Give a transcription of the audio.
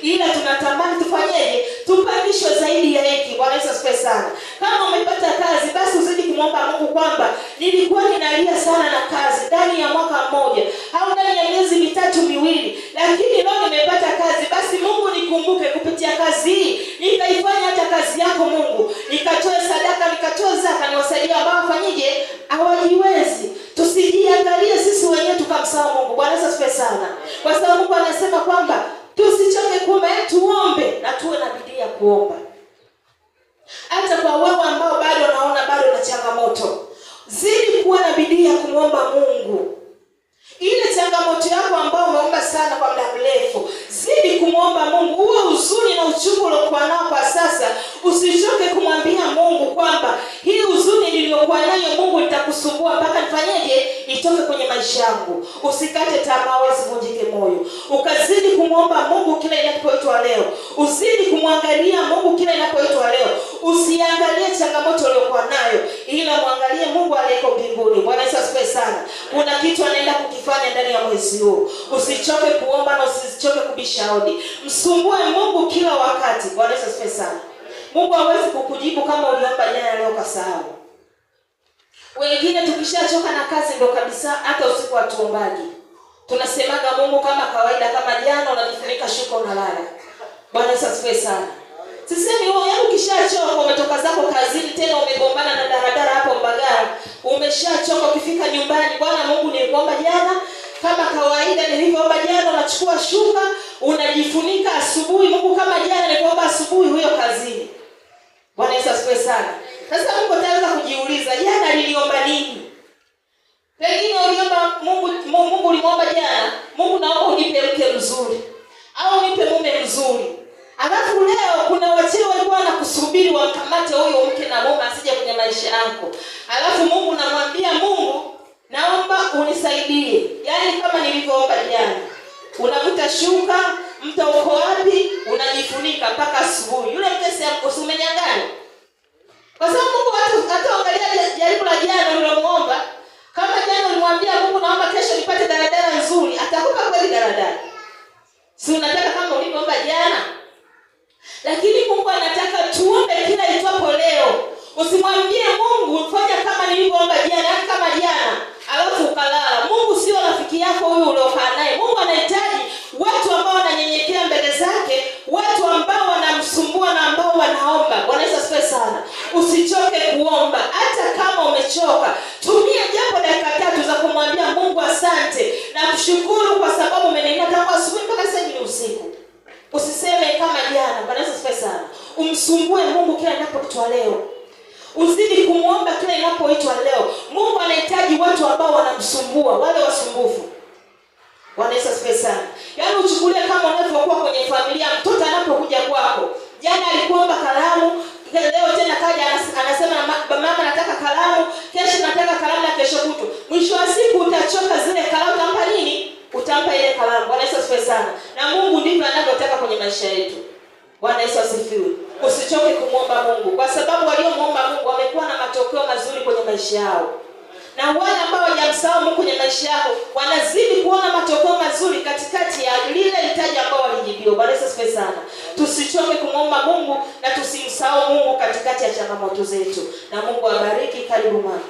ila tunatamani tufanyeje? Tupandishwe zaidi ya hiki. Bwana Yesu asifiwe sana. Kama umepata kazi, basi uzidi kumwomba Mungu kwamba nilikuwa ninalia sana na kazi ndani ya mwaka mmoja au ndani ya miezi mitatu miwili, lakini leo nimepata kazi. Basi Mungu nikumbuke kupitia kazi hii, nikaifanya hata kazi yako Mungu, nikatoe sadaka, nikatoe zaka, niwasaidie ambao wafanyije hawajiwezi. Tusijiangalie sisi wenyewe tukamsahau Mungu. Bwana Yesu asifiwe sana. Kwa sababu Mungu anasema kwamba tusichoke kuomba, tuombe na tuwe na bidii ya kuomba. Hata kwa wewe ambao bado naona bado na changamoto, zidi kuwa na bidii ya kumwomba Mungu. Ile changamoto yako ambao umeomba sana kwa muda mrefu, zidi kumwomba Mungu. Uwe huzuni na uchungu uliokuwa nao kwa sasa, usichoke kumwambia Mungu kwamba hii huzuni niliyokuwa nayo Mungu nitakusumbua mpaka nifanyeje itoke kwenye maisha yangu. Usikate tamaa, usivunjike moyo. Ukazidi kumwomba Mungu kila inapoitwa leo. Uzidi kumwangalia Mungu kila inapoitwa leo. Usiangalie changamoto uliyokuwa nayo, ila muangalie Mungu aliyeko mbinguni. Bwana Yesu asifiwe sana. Kuna kitu anaenda kukifanya ndani ya mwezi huu. Usichoke kuomba na usichoke kubisha hodi. Msumbue Mungu kila wakati. Bwana Yesu asifiwe sana. Mungu hawezi kukujibu kama uliomba jana leo kasahau. Wengine tukishachoka na kazi ndo kabisa hata usiku hatuombaji. Tunasemaga Mungu kama kawaida, kama jana unajifunika shuka unalala. Bwana Yesu asifiwe sana. Sisemi wewe yangu kishachoka, umetoka zako kazini, tena umegombana na daradara hapo Mbagala, umeshachoka, ukifika nyumbani, Bwana Mungu niliomba jana kama kawaida nilivyoomba jana, unachukua shuka unajifunika asubuhi. Mungu kama jana niliomba asubuhi huyo kazini. Bwana Yesu asifiwe sana. Sasa Mungu ataanza kujiuliza, jana niliomba nini? Pengine uliomba Mungu uliomba jana, Mungu naomba unipe mke mzuri au unipe mume mzuri. Alafu leo kuna wacheo walikuwa wanakusubiri wakamate huyo mke na mume asije kwenye maisha yako. Alafu Mungu namwambia Mungu, naomba unisaidie. Yaani kama nilivyoomba jana. Unavuta shuka, mta uko wapi, unajifunika mpaka asubuhi. Yule mke si umenyang'anya. Kwa sababu Mungu hataangalia jaribu la jana ulilomuomba. Kama jana ulimwambia Mungu naomba kesho nipate daladala nzuri, atakupa kweli daladala. Si unataka kama ulivyoomba jana? Lakini Mungu anataka tuombe kila itwapo leo. Usimwambie Mungu fanya kama nilivyoomba jana, kama jana, alafu ukalala. Mungu sio rafiki yako huyu uliokaa naye. Mungu anahitaji watu ambao wananyenyekea mbele zake, watu ambao wanamsumbua na ambao wanaomba. Bwana Yesu asifiwe sana. Usichoke kuomba. Hata kama umechoka, tumia japo dakika 3 za kumwambia Mungu asante na kushukuru kwa sababu umenilinda tangu asubuhi mpaka sasa hivi usiku. Usiseme kama jana. Bwana Yesu asifiwe sana. Umsumbue Mungu kila inapoitwa leo. Uzidi kumuomba kila inapoitwa leo. Mungu anahitaji watu ambao wanamsumbua, wale wasumbufu. Bwana Yesu asifiwe sana. Yaani uchukulie kama unavyokuwa kwenye familia, mtoto anapokuja kwako. Jana alikuomba kalamu, leo tena kaja anasema mama nataka kalamu, kesho nataka kalamu na kesho kutu. Mwisho wa siku utachoka, zile kalamu utampa nini? Utampa ile kalamu. Bwana Yesu asifiwe sana. Na Mungu ndivyo anavyotaka kwenye maisha yetu. Bwana Yesu asifiwe. Usichoke kumwomba Mungu, kwa sababu waliomuomba Mungu wamekuwa na matokeo mazuri kwenye maisha yao. Na wale ambao hawajamsahau Mungu kwenye maisha yao wanazidi kuona matokeo mazuri katikati ya lile hitaji ambao walijibiwa. Bwana Yesu asifiwe sana. Tusichoke kumwomba Mungu na tusimsahau Mungu katikati ya changamoto zetu. Na Mungu abariki. Karibu mama.